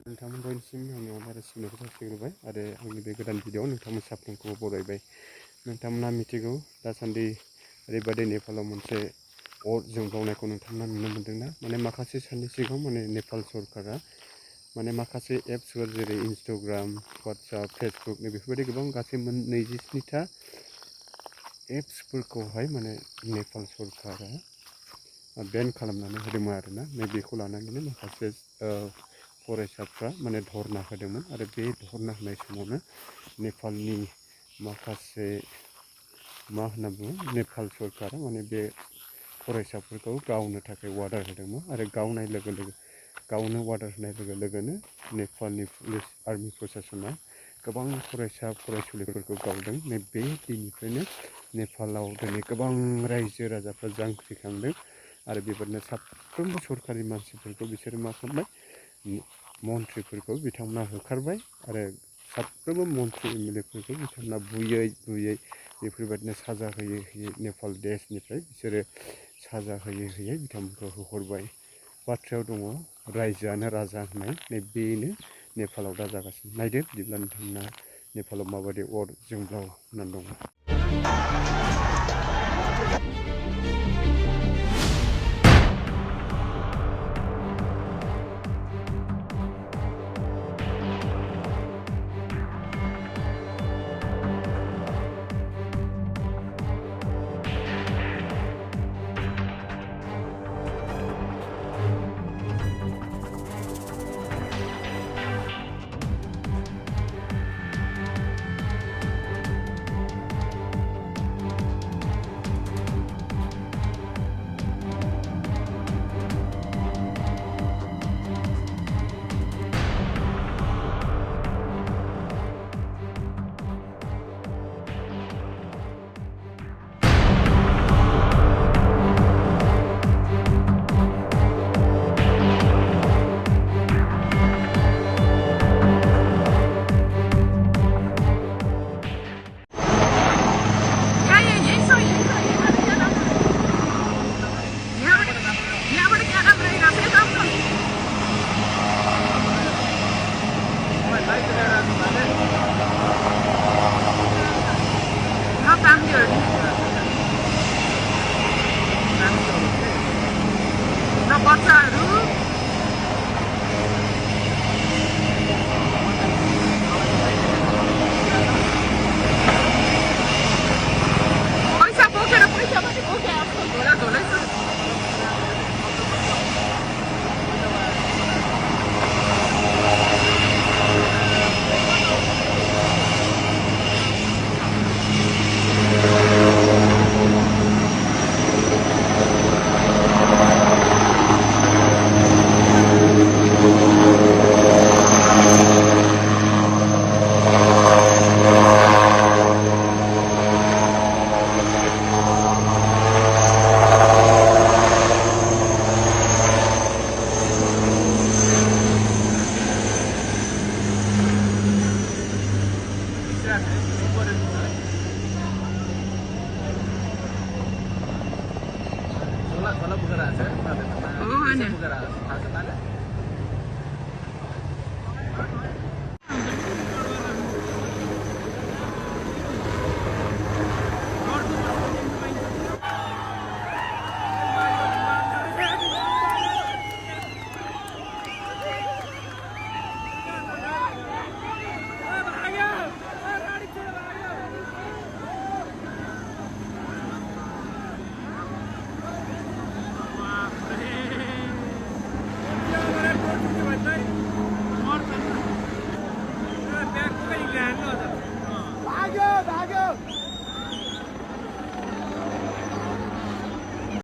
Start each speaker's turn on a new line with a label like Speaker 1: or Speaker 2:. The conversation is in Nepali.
Speaker 1: नोंथांमोन बयनिसिम आंनि अननाय आरो सिबिनायखौ जासिग्रोबाय आरो आंनि बे गोदान भिडिअ'आव नोंथांमोन साफ्रोमखौबो बरायबाय। नोंथांमोना मिथिगौ दासान्दि ओरैबायदि नेपालाव मोनसे अर जोंब्लावनायखौ नोंथांमोना नुनो मोन्दोंना। माने माखासे साननि सिगां नेपाल सरकारा माखासे एप्सफोर जेरै इन्सटाग्राम, वाट्सएप, फेसबुक बेफोरबायदि गोबां गासै 27टा एप्सफोरखौहाय नेपाल सरकारा बेन खालामनानै होदोंमोन आरोना। बेखौ लानानैनो माखासे फरायसाफ्रा धरना होदोंमोन आरो बे धरना होनाय समावनो नेपालनि माखासे नेपाल सरकारा बे फरायसाफोरखौ गावनो थाखाय अर्डार होदोंमोन आरो गावनो अर्डार होनाय लोगो लोगोनो नेपालनि पुलिस आर्मि प्रसासना गोबां फरायसा फरायसुलिफोरखौ गावदों। बे दिननिफ्रायनो नेपालाव दिनै गोबां रायजो राजाफ्रा जांख्रिखांदों आरो बेबायदिनो साफ्रोमबो सरकारि मानसिफोरखौ बिसोरो मा खालामबाय, मन्थ्रिफोरखौ बिथांमोना होखारबाय आरो साफ्रोमबो मन्थ्रि एमएलएफोरखौ बिथांमोना बुयै बेफोरबायदिनो साजा होयै नेपाल देशनिफ्राय बिसोरो साजा होयै बिथांमोनखौ होहरबाय। बाथ्रायाव दङ रायजोआनो राजा होननाय, बेनो नेपालाव दा जागासिनो। नायदो बिदिब्ला नोंथांमोना नेपालाव माबायदि अर जोंब्लावनानै दङ।